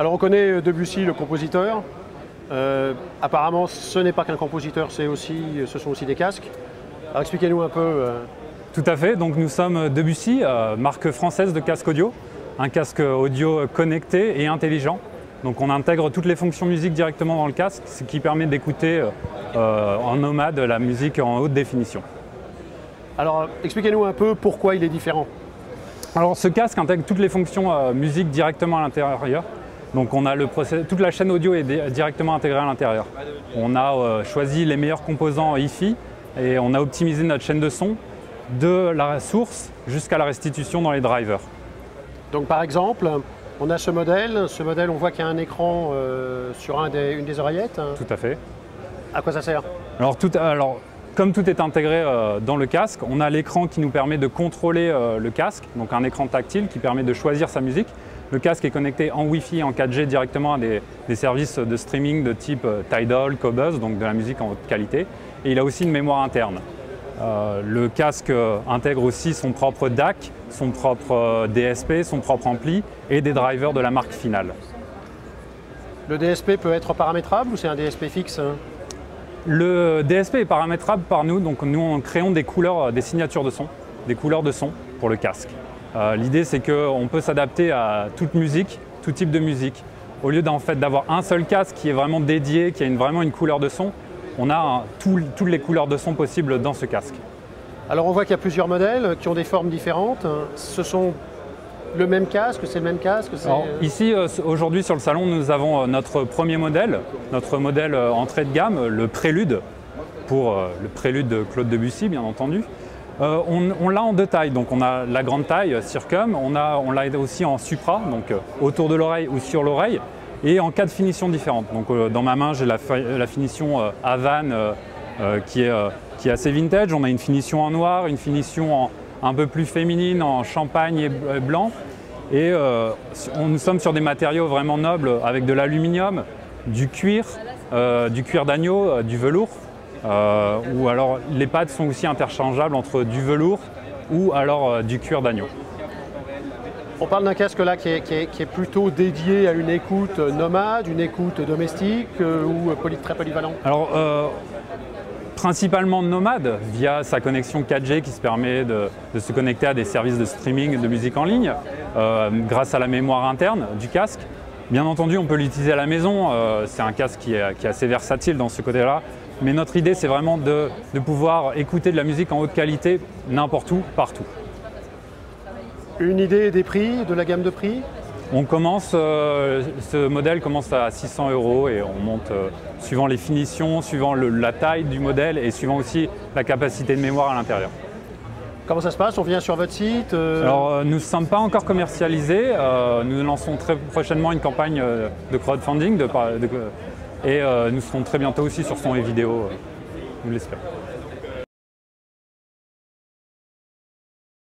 Alors on connaît Debussy, le compositeur. Apparemment, ce n'est pas qu'un compositeur, ce sont aussi des casques. Alors expliquez-nous un peu. Tout à fait, donc nous sommes Debussy, marque française de casque audio. Un casque audio connecté et intelligent. Donc on intègre toutes les fonctions musique directement dans le casque, ce qui permet d'écouter en nomade la musique en haute définition. Alors expliquez-nous un peu pourquoi il est différent. Alors ce casque intègre toutes les fonctions musique directement à l'intérieur. Donc on a toute la chaîne audio est directement intégrée à l'intérieur. On a choisi les meilleurs composants hi-fi et on a optimisé notre chaîne de son de la source jusqu'à la restitution dans les drivers. Donc par exemple, on a ce modèle, on voit qu'il y a un écran sur une des oreillettes. Tout à fait. À quoi ça sert? Alors, comme tout est intégré dans le casque, on a l'écran qui nous permet de contrôler le casque, donc un écran tactile qui permet de choisir sa musique. Le casque est connecté en Wi-Fi et en 4G directement à des services de streaming de type Tidal, Qobuz, donc de la musique en haute qualité. Et il a aussi une mémoire interne. Le casque intègre aussi son propre DAC, son propre DSP, son propre ampli et des drivers de la marque Finale. Le DSP peut être paramétrable ou c'est un DSP fixe? Le DSP est paramétrable par nous, donc nous créons des couleurs, des signatures de son, des couleurs de son pour le casque. L'idée c'est qu'on peut s'adapter à toute musique, tout type de musique. Au lieu d'avoir un seul casque qui est vraiment dédié, qui a vraiment une couleur de son, on a toutes les couleurs de son possibles dans ce casque. Alors on voit qu'il y a plusieurs modèles qui ont des formes différentes. Ce sont le même casque, c'est le même casque? Ici, aujourd'hui sur le salon, nous avons notre premier modèle, notre modèle entrée de gamme, le Prélude, pour le Prélude de Claude Debussy bien entendu. On l'a en deux tailles, donc on a la grande taille Circum, on l'a aussi en Supra, donc autour de l'oreille ou sur l'oreille, et en 4 finitions différentes. Donc dans ma main j'ai la finition Havane qui est assez vintage. On a une finition en noir, une finition un peu plus féminine en champagne et blanc. Et nous sommes sur des matériaux vraiment nobles avec de l'aluminium, du cuir d'agneau, du velours. Ou alors les pads sont aussi interchangeables entre du velours ou alors du cuir d'agneau. On parle d'un casque là qui est plutôt dédié à une écoute nomade, une écoute domestique ou très polyvalent? Alors, principalement nomade via sa connexion 4G qui se permet de se connecter à des services de streaming de musique en ligne grâce à la mémoire interne du casque. Bien entendu, on peut l'utiliser à la maison, c'est un casque qui est assez versatile dans ce côté-là. Mais notre idée, c'est vraiment de pouvoir écouter de la musique en haute qualité n'importe où, partout. Une idée des prix, de la gamme de prix? Ce modèle commence à 600 € et on monte suivant les finitions, suivant la taille du modèle et suivant aussi la capacité de mémoire à l'intérieur. Comment ça se passe? On vient sur votre site? Alors, nous ne sommes pas encore commercialisés. Nous lançons très prochainement une campagne de crowdfunding et nous serons très bientôt aussi sur son et vidéo, nous l'espérons.